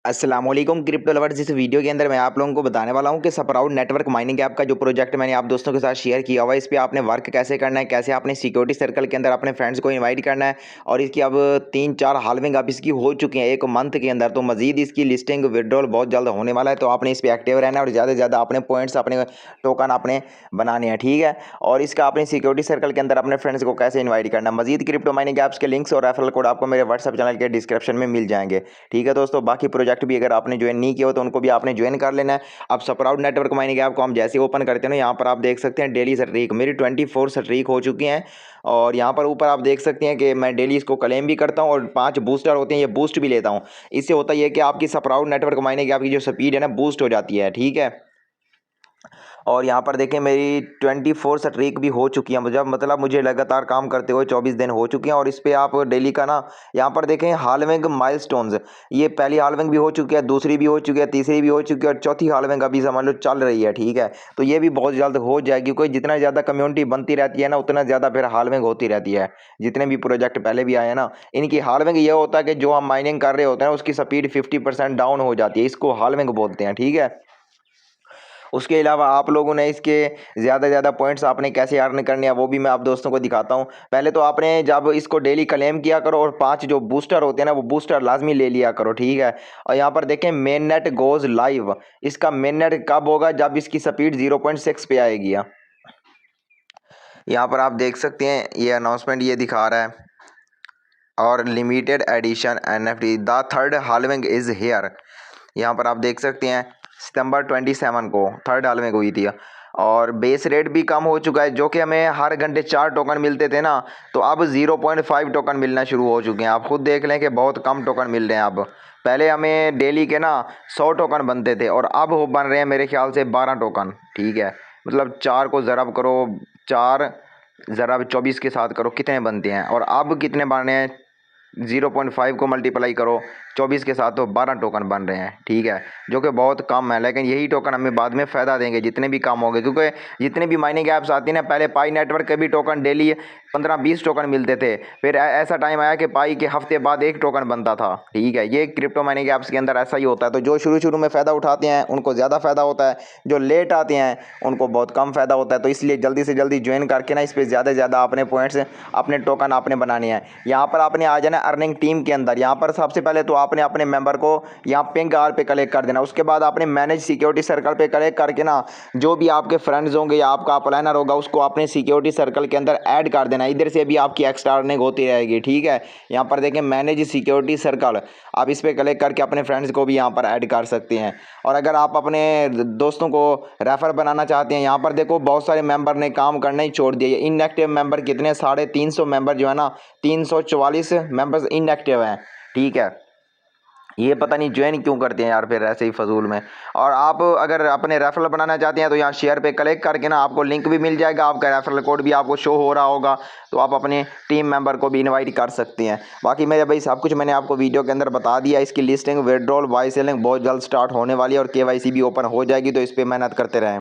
अस्सलाम वालेकुम crypto lovers. इस वीडियो के अंदर मैं आप लोगों को बताने वाला हूं कि स्प्राउट नेटवर्क माइनिंग ऐप का जो प्रोजेक्ट मैंने आप दोस्तों के साथ शेयर किया हुआ है, इस पे आपने वर्क कैसे करना है, कैसे आपने सिक्योरिटी सर्कल के अंदर अपने फ्रेंड्स को इनवाइट करना है। और इसकी अब 3-4 हाल्विंग अब इसकी हो चुकी है एक मंथ के अंदर। तो मजीद इसकी लिस्टिंग विड्रॉल बहुत जल्द होने वाला है, तो आपने इस पर एक्टिव रहना है और ज़्यादा से ज़्यादा अपने पॉइंट्स अपने टोकन अपने बनाने हैं, ठीक है। और इसका अपने सिक्योरिटी सर्कल के अंदर अपने फ्रेंड्स को कैसे इन्वाइट करना है, मजीद क्रिप्टो माइनिंग ऐप्स के लिंक्स और रेफरल कोड आपको मेरे व्हाट्सएप चैनल के डिस्क्रिप्शन में मिल जाएंगे, ठीक है दोस्तों। बाकी प्रोजेक्ट भी अगर आपने ज्वाइन नहीं किया हो तो उनको भी आपने ज्वाइन कर लेना है। अब स्प्राउट नेटवर्क माइनिंग ऐप को हम जैसे ओपन करते हैं ना, यहाँ पर आप देख सकते हैं डेली स्ट्रीक मेरी 24 स्ट्रीक हो चुकी हैं। और यहाँ पर ऊपर आप देख सकते हैं कि मैं डेली इसको क्लेम भी करता हूँ और 5 बूस्टर होते हैं, ये बूस्ट भी लेता हूँ। इससे होता है कि आपकी स्प्राउट नेटवर्क माइनिंग ऐप की जो स्पीड है ना बूस्ट हो जाती है, ठीक है। और यहाँ पर देखें मेरी 24 स्ट्रीक भी हो चुकी है, जब मतलब मुझे लगातार काम करते हुए 24 दिन हो चुके हैं। और इस पर आप डेली का ना यहाँ पर देखें हाल्विंग माइलस्टोन्स, ये पहली हाल्विंग भी हो चुकी है, दूसरी भी हो चुकी है, तीसरी भी हो चुकी है और चौथी हाल्विंग अभी समझ लो चल रही है, ठीक है। तो ये भी बहुत जल्द हो जाएगी, क्योंकि जितना ज़्यादा कम्युनिटी बनती रहती है ना उतना ज़्यादा फिर हाल्विंग होती रहती है। जितने भी प्रोजेक्ट पहले भी आए हैं ना, इनकी हाल्विंग ये होता है कि जो हम माइनिंग कर रहे होते हैं उसकी स्पीड 50% डाउन हो जाती है, इसको हाल्विंग बोलते हैं, ठीक है। उसके अलावा आप लोगों ने इसके ज़्यादा से ज़्यादा पॉइंट्स आपने कैसे अर्न करने हैं वो भी मैं आप दोस्तों को दिखाता हूँ। पहले तो आपने जब इसको डेली क्लेम किया करो और 5 जो बूस्टर होते हैं ना वो बूस्टर लाजमी ले लिया करो, ठीक है। और यहाँ पर देखें मेन नेट गोज़ लाइव, इसका मेन नेट कब होगा, जब इसकी स्पीड 0.6 पे आएगी। यहाँ पर आप देख सकते हैं ये अनाउंसमेंट ये दिखा रहा है, और limited edition NFT the third halving is here. यहाँ पर आप देख सकते हैं सितंबर 27 को थर्ड हाल्विंग हुई थी। और बेस रेट भी कम हो चुका है, जो कि हमें हर घंटे 4 टोकन मिलते थे ना, तो अब 0.5 टोकन मिलना शुरू हो चुके हैं। आप खुद देख लें कि बहुत कम टोकन मिल रहे हैं अब। पहले हमें डेली के ना 100 टोकन बनते थे और अब हो बन रहे हैं मेरे ख्याल से 12 टोकन, ठीक है। मतलब 4 को ज़रब करो, 4 ज़रब 24 के साथ करो, कितने बनते हैं। और अब कितने बन रहे हैं, 0.5 को मल्टीप्लाई करो 24 के साथ तो 12 टोकन बन रहे हैं, ठीक है। जो कि बहुत कम है, लेकिन यही टोकन हमें बाद में फ़ायदा देंगे जितने भी कम होंगे, क्योंकि जितने भी माइनिंग ऐप्स आती हैं ना, पहले पाई नेटवर्क के भी टोकन डेली 15-20 टोकन मिलते थे। फिर ऐसा टाइम आया कि पाई के हफ्ते बाद 1 टोकन बनता था, ठीक है। ये क्रिप्टो माइनिंग ऐप्स के अंदर ऐसा ही होता है। तो जो शुरू में फ़ायदा उठाते हैं उनको ज़्यादा फ़ायदा होता है, जो लेट आते हैं उनको बहुत कम फ़ायदा होता है। तो इसलिए जल्दी से जल्दी ज्वाइन करके ना इस पर ज़्यादा से ज़्यादा अपने पॉइंट्स अपने टोकन आपने बनाने हैं। यहाँ पर आपने आ जाना अर्निंग टीम के अंदर। यहाँ पर सबसे पहले तो आपने अपने मेंबर को यहाँ पिंक आर पे कलेक्ट कर देना। उसके बाद आपने मैनेज सिक्योरिटी सर्कल पे कलेक्ट करके ना जो भी आपके फ्रेंड्स होंगे या आपका प्लानर होगा उसको अपने सिक्योरिटी सर्कल के अंदर ऐड कर देना। इधर से भी आपकी एक्स्ट्रा अर्निंग होती रहेगी, ठीक है। यहाँ पर देखें मैनेज सिक्योरिटी सर्कल, आप इस पर कलेक्ट करके अपने फ्रेंड्स को भी यहाँ पर ऐड कर सकते हैं। और अगर आप अपने दोस्तों को रेफर बनाना चाहते हैं, यहाँ पर देखो बहुत सारे मेंबर ने काम करना ही छोड़ दिया। इनएक्टिव मेंबर कितने, 350 मेंबर जो है ना, 344 मेंबर्स इनएक्टिव हैं, ठीक है। ये पता नहीं ज्वाइन क्यों करते हैं यार फिर ऐसे ही फजूल में। और आप अगर अपने रेफरल बनाना चाहते हैं तो यहाँ शेयर पे क्लिक करके ना आपको लिंक भी मिल जाएगा, आपका रेफरल कोड भी आपको शो हो रहा होगा, तो आप अपने टीम मेंबर को भी इनवाइट कर सकते हैं। बाकी मेरे भाई सब कुछ मैंने आपको वीडियो के अंदर बता दिया। इसकी लिस्टिंग, विड्रॉल, बाय सेलिंग बहुत जल्द स्टार्ट होने वाली है और KYC भी ओपन हो जाएगी, तो इस पर मेहनत करते रहें।